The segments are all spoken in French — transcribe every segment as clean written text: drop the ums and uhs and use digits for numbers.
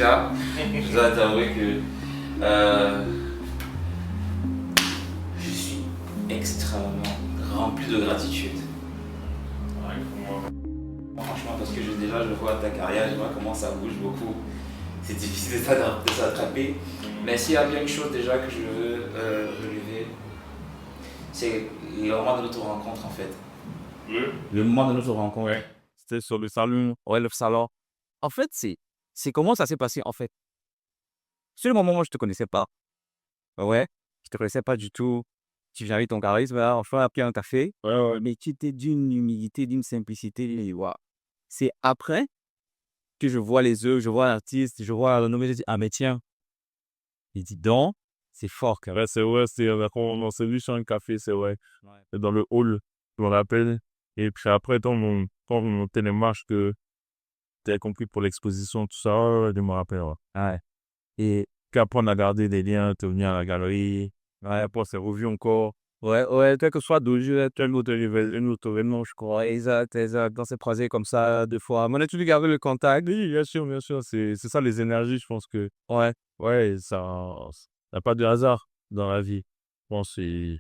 déjà, je dois t'avouer que je suis extrêmement rempli de gratitude. Ouais, pour moi. Franchement, parce que déjà, je vois ta carrière, je vois comment ça bouge beaucoup. C'est difficile de s'attraper. Mais s'il y a bien une chose déjà que je veux relever, c'est le moment de notre rencontre en fait. Le moment de notre rencontre, ouais. C'était sur le salon. Ouais, le salon. En fait, c'est comment ça s'est passé, en fait. Sur le moment, moi, je te connaissais pas. Ouais, je te connaissais pas du tout. Tu viens avec ton charisme, là, enfin, après un café. Ouais, ouais. Mais tu étais d'une humilité, d'une simplicité. Et waouh. C'est après que je vois les œuvres, je vois l'artiste, je vois le nom, je dis, ah, mais tiens, il dit donc, c'est fort, quand même. Ouais, c'est vrai, on s'est vu sur un café, c'est vrai. Ouais. Dans le hall, je me rappelle. Et puis après, quand on montait les marches, que tu as compris pour l'exposition, tout ça, ouais, je me rappelle. Ouais. Ouais. Et puis après, on a gardé des liens, tu es venu à la galerie. Ouais, après, on s'est revus encore. Ouais, ouais, quel que soit d'où un autre événement, je crois. Exact, exact. On s'est croisés comme ça 2 fois. Mais on a toujours gardé le contact. Oui, bien sûr, bien sûr. C'est ça les énergies, je pense que. Ouais, ouais, ça n'a pas de hasard dans la vie. Je pense que c'est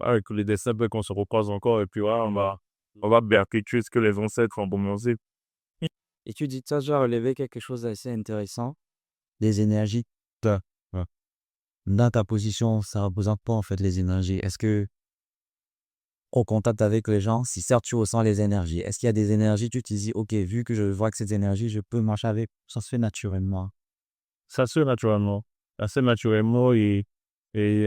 ouais, que les destins peut qu'on se recroise encore et puis voilà, on va perpétuer ce que les ancêtres ont commencé. Et tu dis, ça, j'ai relevé quelque chose d'assez intéressant. Les énergies. Ouais, ouais. Dans ta position, ça représente pas en fait les énergies. Est-ce que au contact avec les gens, si certes tu ressens les énergies, est-ce qu'il y a des énergies, tu te dis, ok, vu que je vois que ces énergies, je peux marcher avec, ça se fait naturellement. Ça se fait naturellement. Assez naturellement et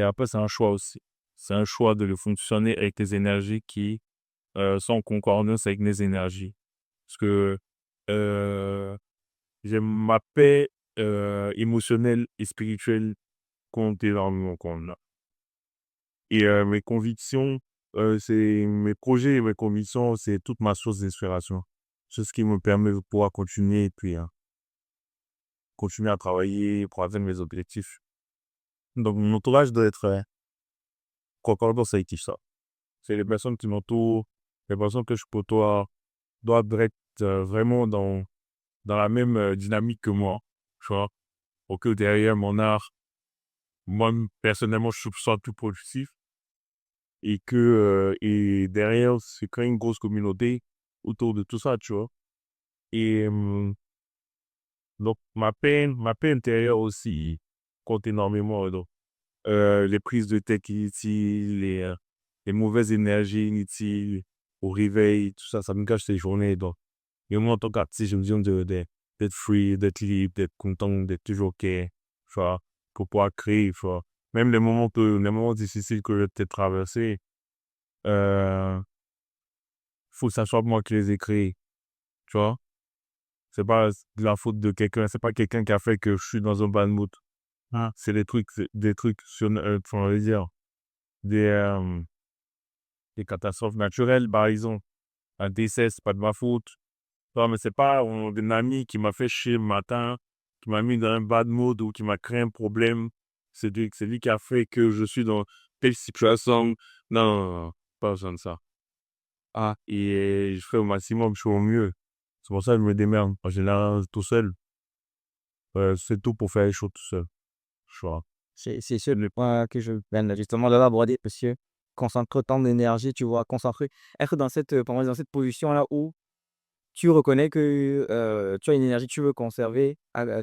après, c'est un choix aussi. C'est un choix de le fonctionner avec les énergies qui sont en concordance avec mes énergies. Parce que euh, j'ai ma paix émotionnelle et spirituelle compte énormément compte là. Et mes convictions, c'est mes projets et mes convictions, c'est toute ma source d'inspiration. C'est ce qui me permet de pouvoir continuer et puis continuer à travailler pour atteindre mes objectifs. Donc mon entourage doit être concordant avec tout ça. C'est les personnes qui m'entourent, les personnes que je côtoie doivent être vraiment dans la même dynamique que moi. Tu vois, pour que derrière mon art, moi personnellement, je sois tout productif et que et derrière, c'est quand une grosse communauté autour de tout ça, tu vois. Et donc, ma paix intérieure aussi compte énormément. Donc, les prises de tête inutiles, les mauvaises énergies inutiles au réveil, tout ça, ça me gâche les journées. Donc, et moi, en tant qu'artiste, je me dis d'être free, d'être libre, d'être content, d'être toujours OK, tu vois, pour pouvoir créer, tu vois. Même les moments difficiles que j'ai peut-être traversés, euh, faut que ça soit moi qui les ai créés, tu vois. C'est pas de la faute de quelqu'un, c'est pas quelqu'un qui a fait que je suis dans un bad mood. Hein. C'est des trucs sur, on va dire, des, euh, des catastrophes naturelles, par exemple. Un décès, c'est pas de ma faute. Non, mais c'est pas un ami qui m'a fait chier le matin, qui m'a mis dans un bad mood ou qui m'a créé un problème. C'est lui qui a fait que je suis dans telle situation. Non, non, non, non, pas besoin de ça. Ah, et je fais au maximum, je fais au mieux. C'est pour ça que je me démerde. En général, tout seul. C'est tout pour faire les choses tout seul. Je vois. C'est sur le point que je viens justement de l'aborder, parce que concentrer autant d'énergie, tu vois, concentrer, être dans cette, pour moi, dans cette position-là où tu reconnais que tu as une énergie que tu veux conserver,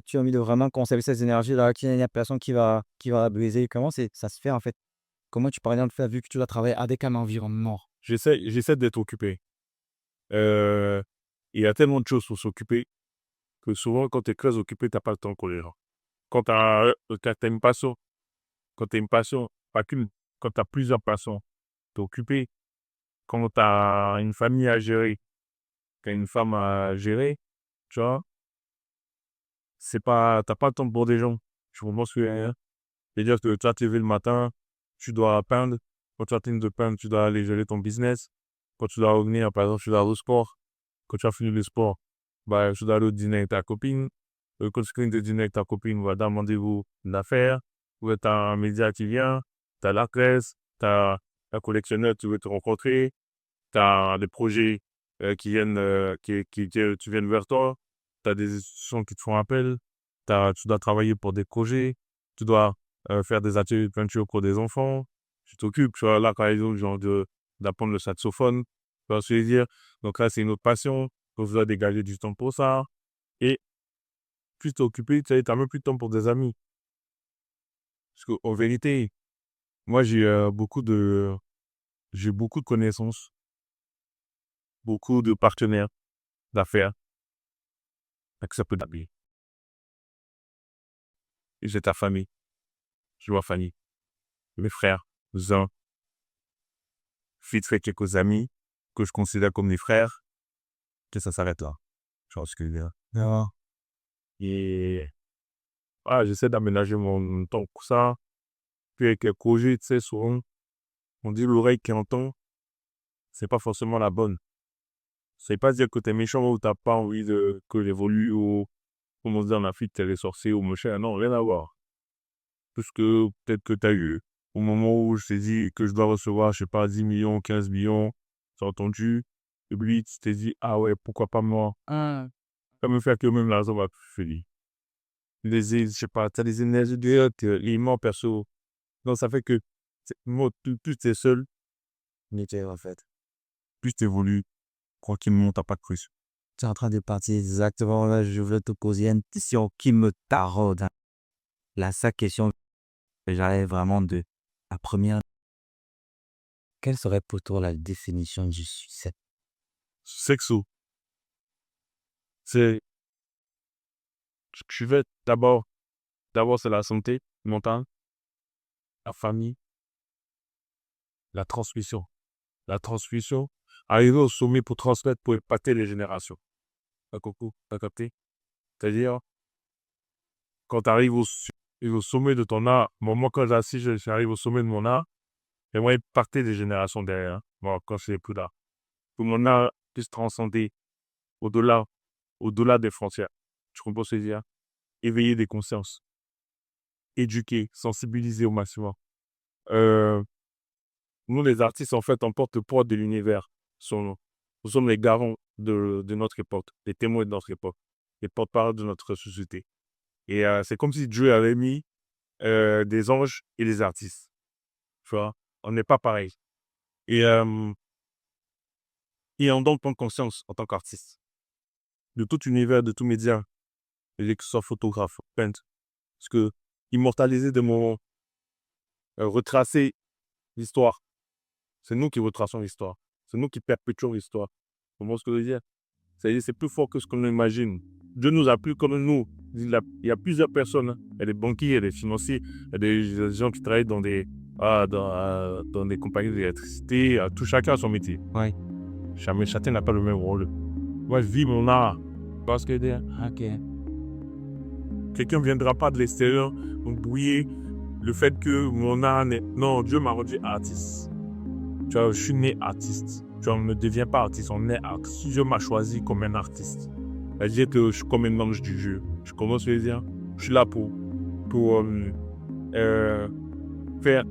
tu as envie de vraiment conserver cette énergie-là, qu'il n'y a personne qui va la briser. Comment ça se fait en fait? Comment tu parviens de faire vu que tu dois travailler avec un environnement? J'essaie d'être occupé. Euh, Il y a tellement de choses pour s'occuper que souvent, quand tu es très occupé, tu n'as pas le temps pour les gens. Quand tu as, une passion, quand tu as une passion, pas qu'une, quand tu as plusieurs passions, tu es occupé. Quand tu as une famille à gérer, tu as une femme à gérer, tu vois, t'as pas le temps pour des gens. Je comprends ce que je veux dire. C'est-à-dire que tu vas te lever le matin, tu dois peindre. Quand tu as fini de peindre, tu dois aller gérer ton business. Quand tu dois revenir, par exemple, tu dois aller au sport. Quand tu as fini le sport, bah, tu dois aller au dîner avec ta copine. Quand tu finis de dîner avec ta copine, va dans rendez-vous d'affaires. Ou tu as un média qui vient, tu as la presse, tu as un collectionneur, tu veux te rencontrer, tu as des projets qui viennent, tu viennes vers toi, tu as des institutions qui te font appel. Tu dois travailler pour des projets, tu dois faire des ateliers de peinture pour des enfants, tu t'occupes, tu vois, là, par exemple, genre d'apprendre le saxophone, tu vois ce que je veux dire? Donc là, c'est une autre passion, donc tu dois dégager du temps pour ça. Et plus t'es occupé, tu n'as même plus de temps pour des amis. Parce qu'en vérité, moi, j'ai beaucoup de connaissances, beaucoup de partenaires d'affaires, avec ça peut d'amis. Et j'ai ta famille, je vois Fanny, mes frères, cousins, vite fait quelques amis que je considère comme des frères, que ça s'arrête là. Tu vois ce que je veux dire? Ah. Et j'essaie d'aménager mon temps pour ça. Puis avec les projets, tu sais, souvent, on dit l'oreille qui entend, c'est pas forcément la bonne. Ça veut pas dire que t'es méchant ou t'as pas envie que j'évolue ou, comme on dit en Afrique, t'es les sorciers ou machin. Non, rien à voir. Tout ce que peut-être que t'as eu. Au moment où je t'ai dit que je dois recevoir, je sais pas, 10 millions, 15 millions, t'as entendu. Et puis, tu t'es dit, ah ouais, pourquoi pas moi? Ça me fait que même l'argent va plus finir. Je sais pas, t'as des énergies de l'aimant perso. Donc, ça fait que, moi, plus t'es seul, en fait. Plus t'évolues, tranquillement, t'as pas de cruche. Tu es en train de partir exactement là. Je voulais te poser une question qui me taraude. Là, sa question, j'allais vraiment de la première. Quelle serait pour toi la définition du succès? Sexo. C'est, tu veux d'abord, c'est la santé mentale, la famille, la transmission. La transmission, arriver au sommet pour transmettre, pour épater les générations. T'as capté? C'est-à-dire, quand tu arrives au sommet de ton art, moi, quand j'arrive au sommet de mon art, j'aimerais épater des générations derrière. Bon, quand je serai plus là. Pour mon art puisse transcender au-delà, au-delà des frontières. Tu comprends ce que je veux dire? Éveiller des consciences. Éduquer, sensibiliser au maximum. Nous, les artistes, en fait, on porte le poids de l'univers sur nous. Nous sommes les garants de notre époque, les témoins de notre époque, les porte-parole de notre société. Et c'est comme si Dieu avait mis des anges et des artistes. Tu vois, on n'est pas pareil. Et on doit prendre conscience en tant qu'artiste de tout univers, de tout média, que ce soit photographe, peintre. Parce que immortaliser des moments, retracer l'histoire, c'est nous qui retraçons l'histoire. C'est nous qui perpétuons l'histoire. Vous comprenez ce que je veux dire? C'est-à-dire c'est plus fort que ce qu'on imagine. Dieu nous a plus comme nous. Il y a plusieurs personnes. Hein. Il y a des banquiers, il y a des financiers, il y a des gens qui travaillent dans des compagnies d'électricité. Tout chacun a son métier. Oui. Chacun n'a pas le même rôle. Moi, je vis mon art. Tu vois ce que je veux dire? Ok. Quelqu'un ne viendra pas de l'extérieur me brouiller le fait que mon art n'est... Non, Dieu m'a rendu artiste. Tu vois, je suis né artiste. Tu vois, on ne devient pas artiste, on est artiste. Dieu m'a choisi comme un artiste. C'est-à-dire que je suis comme un ange du jeu. Je commence à dire, je suis là pour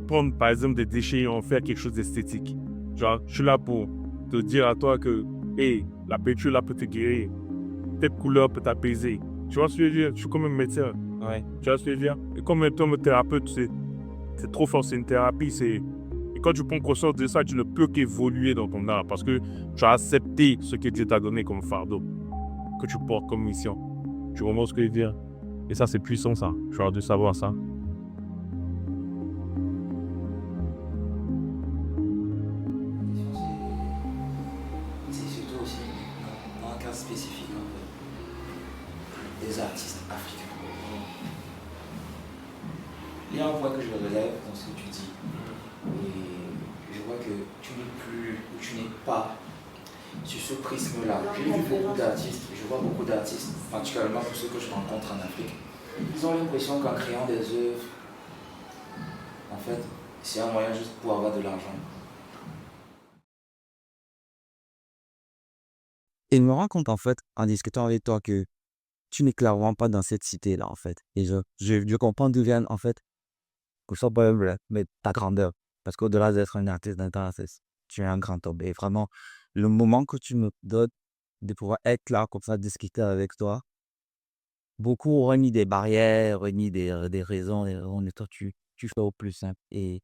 prendre, par exemple, des déchets et en faire quelque chose d'esthétique. Tu vois, je suis là pour te dire à toi que, hey, la peinture là peut te guérir. Telle couleur peut t'apaiser. Tu vois ce que je veux dire? Je suis comme un médecin. Ouais. Tu vois ce que je veux dire? Et comme un thérapeute, c'est trop fort, c'est une thérapie, Et quand tu prends conscience de ça, tu ne peux qu'évoluer dans ton art parce que tu as accepté ce que Dieu t'a donné comme fardeau, que tu portes comme mission. Tu comprends ce que je veux dire? Et ça, c'est puissant, ça. Tu as de savoir ça. C'est surtout aussi dans un cas spécifique en fait, des artistes africains. Il y a un point que je relève dans ce que tu dis. Et je vois que tu n'es plus, ou tu n'es pas sur ce prisme-là. J'ai vu beaucoup d'artistes, je vois beaucoup d'artistes, particulièrement pour ceux que je rencontre en Afrique. Ils ont l'impression qu'en créant des œuvres, en fait, c'est un moyen juste pour avoir de l'argent. Et je me rends compte, en fait, en discutant avec toi, que tu n'es clairement pas dans cette cité-là, en fait. Et je comprends d'où vient, en fait, que ce soit pas vrai, mais ta grandeur. Parce qu'au-delà d'être un artiste, tu es un grand homme. Et vraiment, le moment que tu me donnes de pouvoir être là, comme ça, discuter avec toi, beaucoup auraient mis des barrières, auraient mis des raisons, et toi, tu fais au plus simple et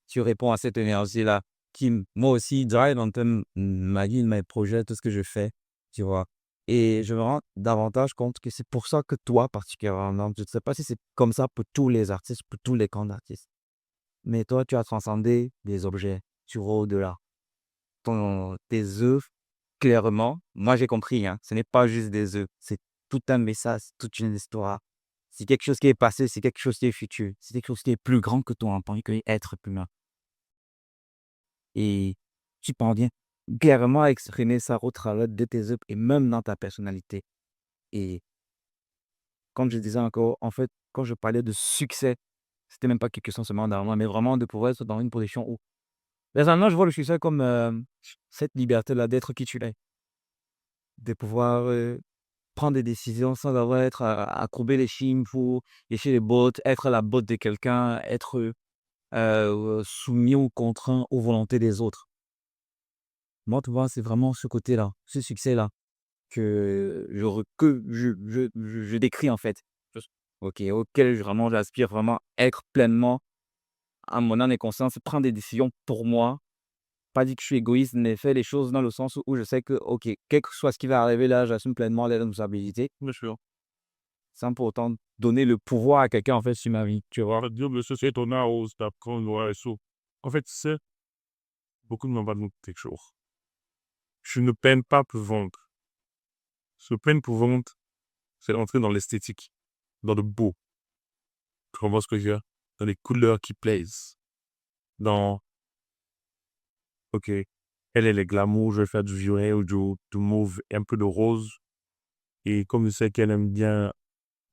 tu réponds à cette énergie-là qui, moi aussi, drive un peu ma vie, mes projets, tout ce que je fais, tu vois. Et je me rends davantage compte que c'est pour ça que toi, particulièrement, je ne sais pas si c'est comme ça pour tous les artistes, pour tous les camps d'artistes, mais toi, tu as transcendé des objets, tu vas au-delà. Tes œuvres, clairement, moi j'ai compris, hein, ce n'est pas juste des œuvres, c'est tout un message, toute une histoire. C'est quelque chose qui est passé, c'est quelque chose qui est futur, c'est quelque chose qui est plus grand que toi en tant qu'être humain. Et tu parviens clairement à exprimer ça au travers de tes œuvres et même dans ta personnalité. Et comme je disais encore, en fait, quand je parlais de succès, c'était même pas quelque chose seulement d'argent, mais vraiment de pouvoir être dans une position où, personnellement, je vois le succès comme cette liberté-là d'être qui tu es, de pouvoir prendre des décisions sans avoir à être à courber les chines pour lécher les bottes, être la botte de quelqu'un, être soumis ou contraint aux volontés des autres. Moi, tu vois, c'est vraiment ce côté-là, ce succès-là que je décris en fait. Ok, auquel vraiment j'aspire vraiment être pleinement à mon âme et conscience, prendre des décisions pour moi. Pas dit que je suis égoïste, mais faire les choses dans le sens où je sais que, ok, quel que soit ce qui va arriver là, j'assume pleinement les responsabilités. Bien sûr. Sans pour autant donner le pouvoir à quelqu'un en fait sur ma vie, tu vois. On va dire, monsieur, c'est ton art, t'apprends, ouais, ça. En fait, c'est beaucoup de m'en parlent quelque chose. Je ne peine pas pour vendre. Ce peine pour vendre, c'est d'entrer dans l'esthétique, dans le beau. Tu comprends ce que je veux dire? Dans les couleurs qui plaisent. Dans, ok, elle est glamour, je vais faire du violet ou du mauve et un peu de rose. Et comme je sais qu'elle aime bien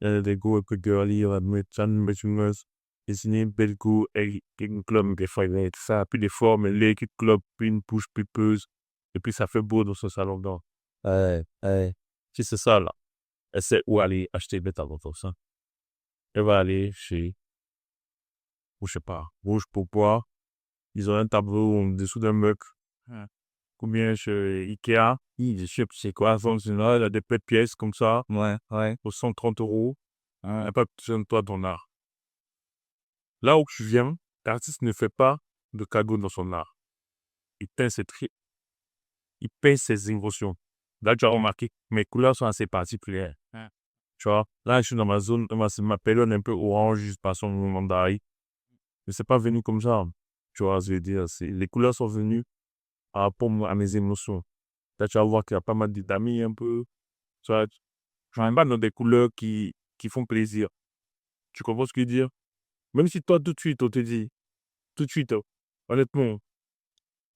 des goûts un peu girly, elle va mettre ça, mettre une meuse, dessiner un bel goût, et une club, des fois, il va être ça, puis des formes, les qui club, puis une bouche pipeuse, et puis ça fait beau dans ce salon dedans. Ouais. Si c'est ça, là, elle sait où aller acheter des talons comme ça. Elle va aller chez, ou je sais pas, Rouge pour boire. Ils ont un tableau en dessous d'un mug. Ou bien chez Ikea. Je sais pas c'est quoi. Donc, là, il a des petites pièces comme ça, Ouais. pour 130 €. Elle Ouais. n'a pas besoin de toi ton art. Là où tu viens, l'artiste ne fait pas de cadeau dans son art. Il peint ses traits, il peint ses émotions. Là, tu as remarqué, mes couleurs sont assez particulières. Tu vois, là, je suis dans ma zone, ma période un peu orange, juste par son mandarin. Mais c'est pas venu comme ça. Tu vois, je veux dire, les couleurs sont venues par rapport à mes émotions. Là, tu vas voir qu'il y a pas mal d'amis un peu. Tu vois, je n'aime pas dans des couleurs qui font plaisir. Tu comprends ce que je veux dire? Même si toi, tout de suite, on te dit, tout de suite, honnêtement,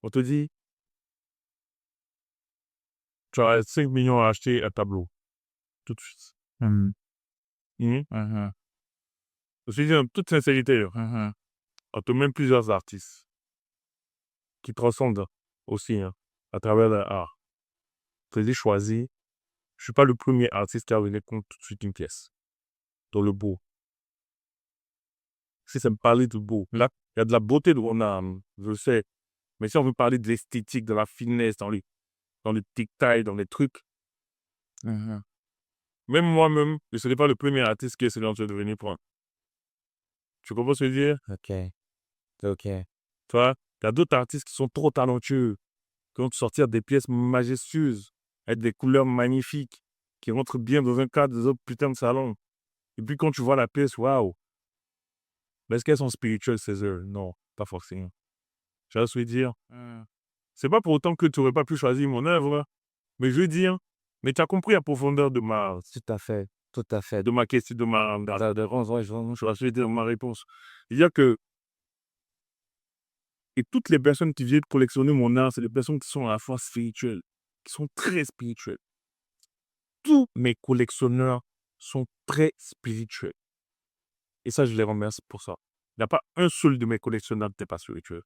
on te dit, tu as 5 millions à acheter un tableau. Tout de suite. Mhm. Mhm. Je dis en toute sincérité, on te met plusieurs artistes qui transcendent aussi à travers leur art. Je te dis, choisis. Je ne suis pas le premier artiste qui a venu contre tout de suite une pièce. Dans le beau. Si ça me parlait de beau, là, il y a de la beauté dans mon âme, je le sais. Mais si on veut parler de l'esthétique, de la finesse, dans les détails, dans les trucs, même moi-même, je ne serais pas le premier artiste qui est celui de devenir point. Tu comprends ce que je veux dire? Ok. Tu vois, il y a d'autres artistes qui sont trop talentueux, qui vont te sortir des pièces majestueuses, avec des couleurs magnifiques, qui rentrent bien dans un cadre des autres putains de salons. Et puis quand tu vois la pièce, waouh! Mais est-ce qu'elles sont spirituelles, ces œuvres? Non, pas forcément. Tu vois ce que je veux dire? C'est pas pour autant que tu n'aurais pas pu choisir mon œuvre, mais je veux dire, mais tu as compris la profondeur de Tout à fait. de ma question, de ma je veux dire, ma réponse. C'est-à-dire que, et toutes les personnes qui viennent collectionner mon art, c'est des personnes qui sont à la fois spirituelles, qui sont très spirituelles. Tous mes collectionneurs sont très spirituels. Et ça, je les remercie pour ça. Il n'y a pas un seul de mes collectionneurs qui n'est pas spirituel.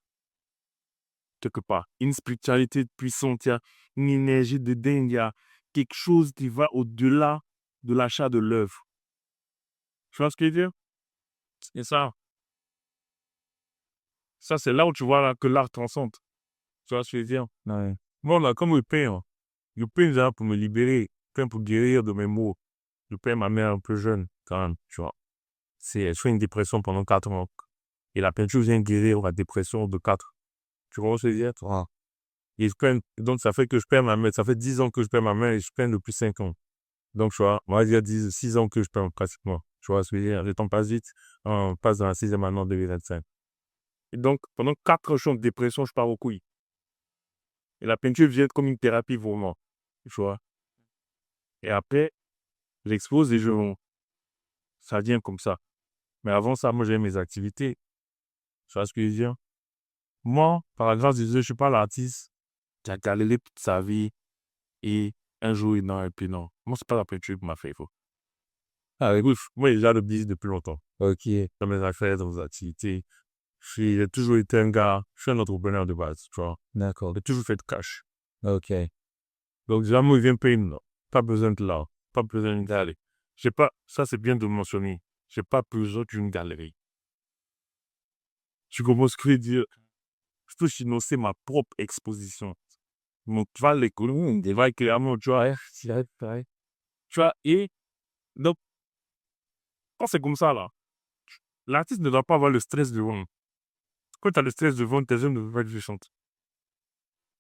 Quelque part. Une spiritualité puissante, il y a une énergie de dingue, il y a quelque chose qui va au-delà de l'achat de l'œuvre. Tu vois ce que je veux dire? Et ça, c'est là où tu vois là, que l'art transcende. Tu vois ce que je veux dire? Ouais. Moi, là, comme je peins là pour me libérer, pour guérir de mes maux. Je perds ma mère un peu jeune, quand même, tu vois. Elle fait une dépression pendant 4 ans. Et la peinture vient guérir la dépression de 4. Tu vois ce que je veux dire? Wow. Et je peins, donc, ça fait que je perds ma mère. Ça fait 10 ans que je perds ma mère et je peins depuis 5 ans. Donc, tu vois, on va dire 6 ans que je peins pratiquement. Tu vois ce que je veux dire? Le temps passe vite. On passe dans la 6e année en 2025. Et donc, pendant 4 jours de dépression, je pars aux couilles. Et la peinture vient comme une thérapie vraiment. Tu vois? Et après, j'expose et ça vient comme ça. Mais avant ça, moi, j'avais mes activités. Tu vois ce que je veux dire? Moi, par la grâce de Dieu, je ne suis pas l'artiste qui a galéré toute sa vie et un jour, non, et puis non. Moi, c'est pas la peinture qui m'a fait, il faut. Ah oui. Ouf, moi, j'ai déjà le business depuis longtemps. Ok. Dans mes affaires, dans mes activités. J'ai toujours été un gars, je suis un entrepreneur de base, tu vois. D'accord. J'ai toujours fait de cash. Ok. Donc, jamais il vient payer, non. Pas besoin de là. Pas besoin d'une galerie. J'ai pas, ça c'est bien de mentionner. J'ai pas besoin d'une galerie. Tu comprends ce que je veux dire? Je peux financer ma propre exposition. Donc, tu vois, l'économie, il va clairement, tu vois, tu vois, et donc, quand c'est comme ça, là, l'artiste ne doit pas avoir le stress de vendre. Quand tu as le stress de vendre, tes œuvres ne peuvent pas être puissantes.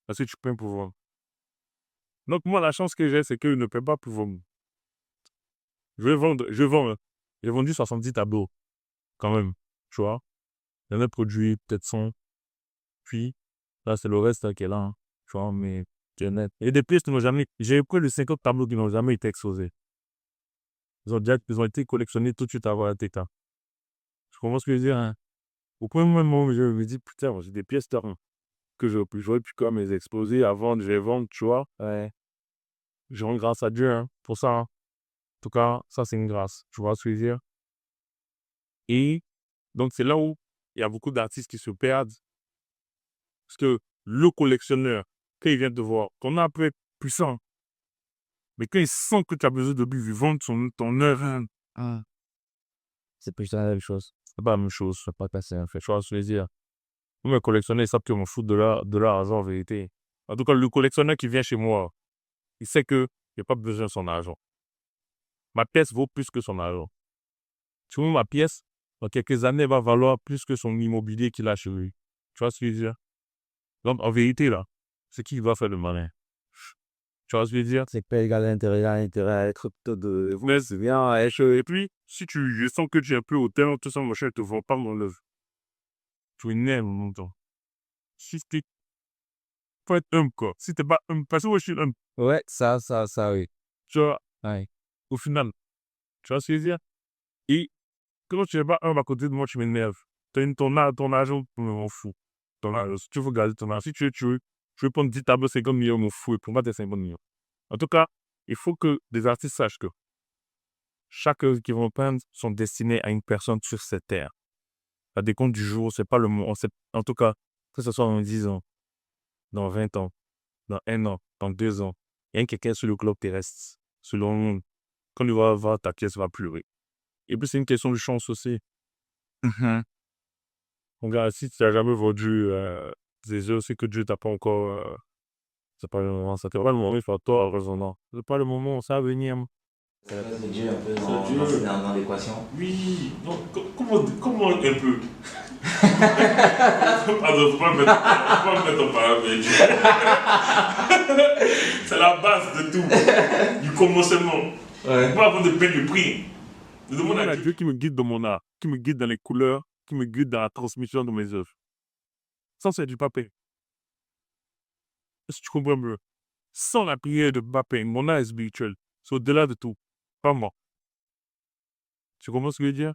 Parce que tu peins pour vendre. Donc, moi, la chance que j'ai, c'est que je ne peux pas pour vendre. Je vends, hein. J'ai vendu 70 tableaux, quand même, tu vois. J'en ai produit peut-être 100. Puis, là, c'est le reste qui est là, hein, tu vois, mais c'est honnête. Et des pièces qui n'ont jamais... J'ai pris les 50 tableaux qui n'ont jamais été exposés. Ils ont été collectionnés tout de suite avant la TETA. Tu comprends ce que je veux dire, hein? Au point moment où je me dis, putain, j'ai des pièces d'or que j'aurais pu quand même les exposer à vendre, je vais vendre, tu vois. Ouais. Je rends grâce à Dieu, hein, pour ça, hein. En tout cas, ça, c'est une grâce. Tu vois ce que je veux dire? Et donc, c'est là où il y a beaucoup d'artistes qui se perdent. Parce que le collectionneur, quand il vient te voir, ton art peut être puissant. Mais quand il sent que tu as besoin de lui, il vend ton œuvre, hein, C'est pas juste la même chose. c'est pas la même chose. Je peux pas passer en fait. Tu vois ce que je veux dire? Moi, mes collectionneurs, ils savent que je m'en fous de leur argent en vérité. En tout cas, le collectionneur qui vient chez moi, il sait que je n'ai pas besoin de son argent. Ma pièce vaut plus que son argent. Tu vois, ma pièce, dans quelques années, va valoir plus que son immobilier qu'il a chez lui. Tu vois ce que je veux dire? Donc, en vérité, là, c'est qui va faire le malin? Tu vois ce que je veux dire? C'est pas égal à l'intérêt à être de vous. Mais C'est bien. et puis, si je sens que tu es un peu hautain, tout ça, mon cher, je ne te vends pas mon œuvre. Tu es né, mon temps. Si tu faut être humble, quoi. Si tu n'es pas humble, parce que moi, je suis humble. Ouais, ça, oui. Tu vois, Ouais. au final, tu vois ce que je veux dire? Et quand tu n'es pas humble à côté de moi, tu m'énerves. Ton argent, je m'en fous. Ton argent, si tu veux garder ton argent, si tu veux prendre 10 tableaux, 50 millions, je m'en fous. Et pour moi, t'es 50 millions. En tout cas, il faut que des artistes sachent que chaque œuvre qu'ils vont peindre sont destinées à une personne sur cette terre. À décompte du jour, c'est pas le moment. En tout cas, que ce soit dans 10 ans, dans 20 ans, dans 1 an, dans 2 ans, il y a quelqu'un sur le globe terrestre, sur le monde, quand il va voir ta pièce, il va pleurer. Et puis, c'est une question de chance aussi. Regarde, si tu n'as jamais vendu des œufs, c'est que Dieu t'a pas encore. C'est pas le moment. Ça t'est pas le moment, il faut toi raisonnant. C'est pas le moment, ça va venir. C'est la place de Dieu un peu Dieu. dans l'équation. Oui, donc, comment un peu? Pardon, faut pas me mettre en parallèle. C'est la base de tout, du commencement. Ouais. Pas avant de payer le prix. Je demande à Dieu qui me guide dans mon art, qui me guide dans les couleurs, qui me guide dans la transmission de mes œuvres. Sans c'est du papier. Est-ce que tu comprends mieux? Sans la prière de papier, mon art est spirituel. C'est au-delà de tout. Pas moi. Tu comprends ce que je veux dire?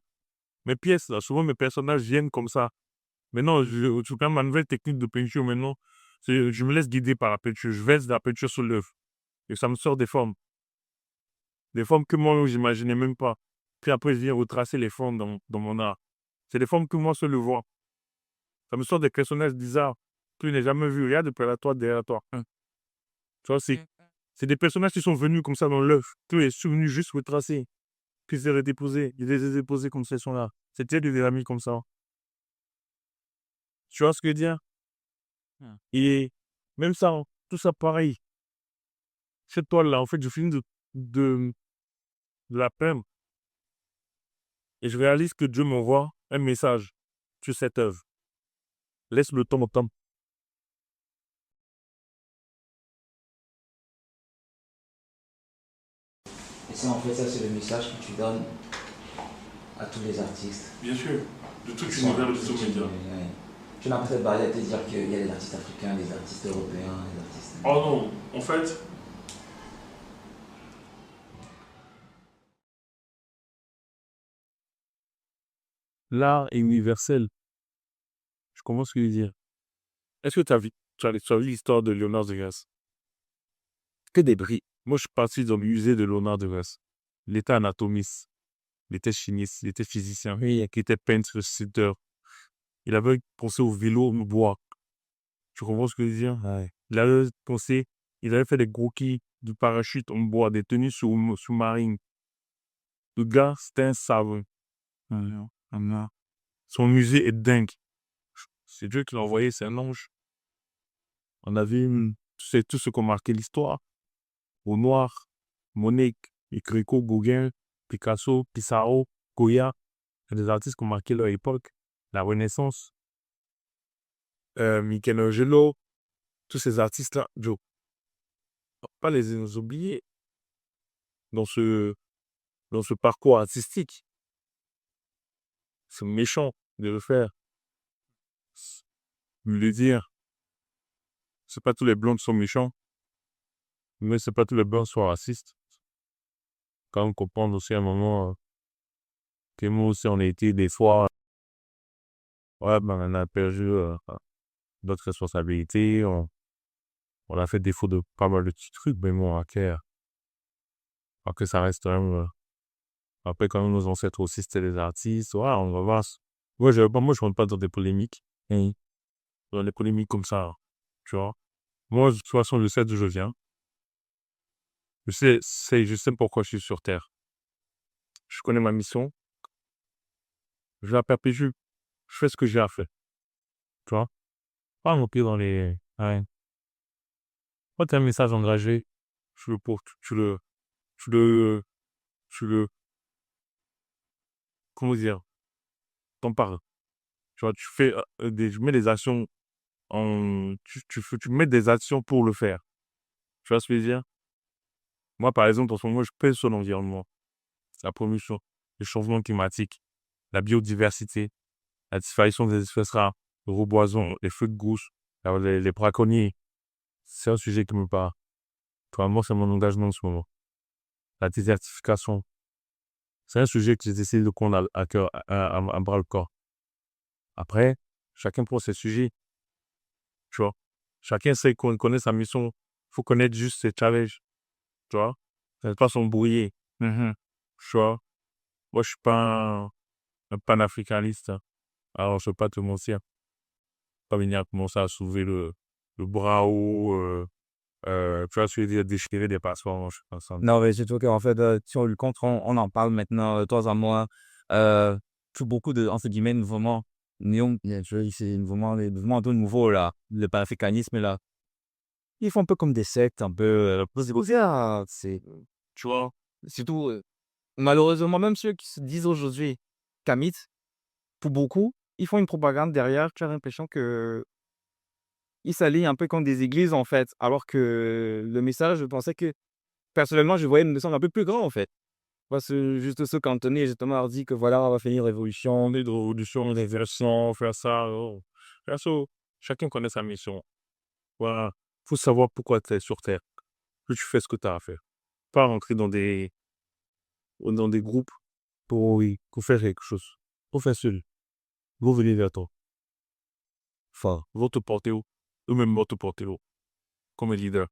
Mes pièces, là, souvent mes personnages viennent comme ça. Maintenant, je prends ma nouvelle technique de peinture maintenant. Je me laisse guider par la peinture. Je verse de la peinture sur l'œuvre. Et ça me sort des formes. Des formes que moi, j'imaginais même pas. Puis après, je viens retracer les formes dans mon art. C'est des formes que moi seul le vois. Ça me sort des personnages bizarres que je n'ai jamais vus. Regarde derrière toi, derrière toi. Tu vois, c'est des personnages qui sont venus comme ça dans l'œuvre. Que je suis venu juste retracer. Puis je les ai déposés. Je les ai déposés comme ces sont là. C'était des amis comme ça. Tu vois ce que je veux dire? Et même ça, hein, tout ça pareil. Cette toile-là, en fait, je finis de de la peine. Et je réalise que Dieu m'envoie un message sur cette œuvre. Laisse le temps au temps. Et ça, en fait, ça, c'est le message que tu donnes à tous les artistes. Bien sûr, de toute Qui une sont- nouvelle toute réseau une- média. ouais. Tu n'as peut-être pas à te dire qu'il y a des artistes africains, des artistes européens, des artistes. Oh non, en fait, l'art est universel. Je commence à lui dire. Est-ce que tu as vu l'histoire de Léonard de Vinci? Que des bris. Moi, je suis parti dans le musée de Léonard de Vinci. Il était anatomiste, il était chimiste, il était physicien, il était peintre, sculpteur. Il avait pensé au vélo, au bois. Tu comprends ce que je veux dire? Ouais. Il avait pensé, il avait fait des croquis du parachute en bois, des tenues sous-marines. Le gars, c'était un savant. Son musée est dingue. C'est Dieu qui l'a envoyé, c'est un ange. On a vu, c'est tout ce qui a marqué l'histoire. Au noir, Monet, Gréco, Gauguin, Picasso, Pissarro, Goya. C'est des artistes qui ont marqué leur époque. La Renaissance. Michelangelo. Tous ces artistes-là, Joe. Faut pas les oublier dans ce parcours artistique. C'est méchant de le faire. Le dire. C'est pas tous les blancs qui sont méchants, mais c'est pas tous les blancs qui sont racistes. Quand on comprend aussi à un moment que nous aussi on a été des fois, ouais, ben, on a perdu notre responsabilité, on a fait défaut de pas mal de petits trucs, mais bon, que ça reste quand même. Après, quand même, nos ancêtres aussi, c'était des artistes. Ouais, on va voir. Moi, je rentre pas dans des polémiques. Dans des polémiques comme ça, tu vois. Moi, de toute façon, je sais d'où je viens. Je sais pourquoi je suis sur Terre. Je connais ma mission. Je la perpétue. Je fais ce que j'ai à faire. Tu vois. Pas non plus dans les. Ouais. Quand tu as un message engagé, tu le portes. Tu le. Comment dire? T'en parles. Tu vois, tu mets des actions tu mets des actions pour le faire. Tu vois ce que je veux dire? Moi, par exemple, en ce moment, je pèse sur l'environnement, la pollution, le changement climatique, la biodiversité, la disparition des espèces rares, le reboisement, les feux de brousse, les braconniers. C'est un sujet qui me parle. Moi, c'est mon engagement en ce moment. La désertification. C'est un sujet que j'essaie de prendre à cœur, à bras le corps. Après, chacun prend ses sujets. Tu vois. Chacun sait qu'on connaît sa mission. Il faut connaître juste ses challenges. Tu vois. Ça n'est pas s'embrouiller. Tu vois. Moi, je suis pas un panafricaniste. Hein. Alors, je ne vais pas te mentir. Pas venir commencer à soulever le bras haut. Tu vois, je veux dire, déchirer des passeports. Je suis pas ça. Non, mais c'est tout qu'en fait, si on le compte, on en parle maintenant, toi et moi. Tout beaucoup de, entre guillemets, mouvements néo, c'est mouvements un peu nouveaux, là. Le panafricanisme, là. Ils font un peu comme des sectes, un peu. C'est, tu vois, surtout, malheureusement, même ceux qui se disent aujourd'hui kamites, pour beaucoup, ils font une propagande derrière. Tu as l'impression que ils s'allient un peu contre des églises, en fait. Alors que le message, je pensais que, personnellement, je voyais une message un peu plus grand, en fait. Parce que juste ce cantonné, justement, leur dit que voilà, on va finir révolution. Les révolutions, les versions, faire ça. Perso, chacun connaît sa mission. Voilà. Faut savoir pourquoi tu es sur Terre. Que tu fais ce que tu as à faire. Pas rentrer dans des groupes pour faire quelque chose. Faut faire seul. Vont venir vers toi. Enfin, vont te porter haut. Eux-mêmes vont te porter haut. Comme un leader.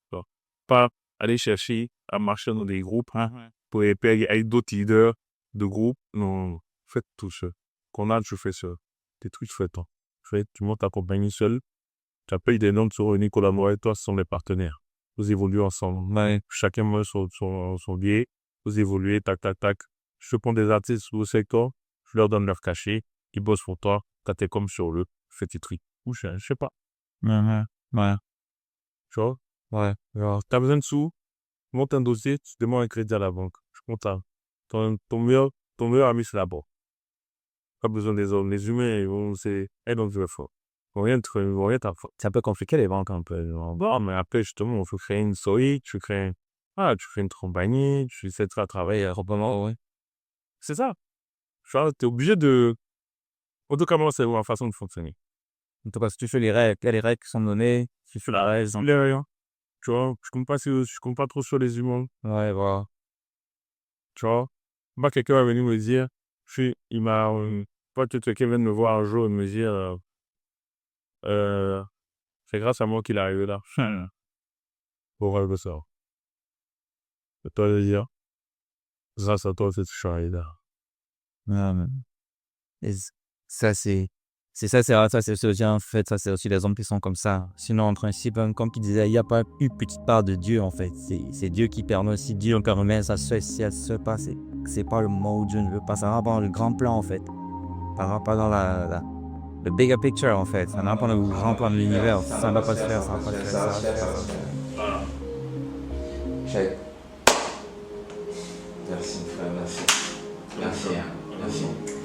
Tu vois. Pas aller chercher à marcher dans des groupes pour épais avec d'autres leaders de groupe. Non, faites tout seul. Qu'on a, tu fais seul. Tes trucs, fais toi. Tu montes ta compagnie seul. Tu appelles des noms, tu réunis, collaborer avec toi, ce sont les partenaires. Vous évoluez ensemble. Ouais. Chacun met son biais. Vous évoluez, tac, tac, tac. Je prends des artistes au secteur, je leur donne leur cachet, ils bossent pour toi, quand t'es comme sur eux, fais tes trucs. Ou je sais pas. Ouais. Tu vois? Ouais. Alors, t'as besoin de sous, monte un dossier, tu demandes un crédit à la banque. Je suis content. ton meilleur ami, c'est la mort. Pas besoin des hommes. Les humains, I don't give a fuck. Ils vont rien t'apprendre. C'est un peu compliqué, les banques, un peu. Bon, mais après, justement, il faut créer une SOI, tu fais une compagnie, tu sais de travailler. Proprement, ouais. C'est ça. Tu vois, t'es obligé de... En tout cas, moi, c'est ma façon de fonctionner. En tout cas, si tu fais les règles, il y a les règles qui sont données, tu fais la règle. Les rien. Tu vois, je compte pas trop sur les humains. Ouais, voilà. Tu vois. Moi, quelqu'un va venir me dire, il m'a... Peut-être quelqu'un vient de me voir un jour et me dire, c'est grâce à moi qu'il est arrivé là. Pour rêve ça. Et toi, de dire, grâce à toi, c'est que je suis arrivé là. Ouais, mais... Et ça, c'est rare, ça, c'est aussi en fait, ça, c'est aussi les hommes qui sont comme ça. Sinon, en principe, hein, comme il disait, il n'y a pas une petite part de Dieu, en fait. C'est Dieu qui permet. Si Dieu encore remet ça se passe, c'est pas le mot où Dieu ne veut pas. Ça rentre dans le grand plan, en fait. Ça rentre pas dans le bigger picture, en fait. Ça rentre pas dans le grand plan de l'univers. Ça ne va pas se faire, ça ne va pas se faire. Ça va pas se faire. Check. Merci, frère, merci. Merci, hein. Merci.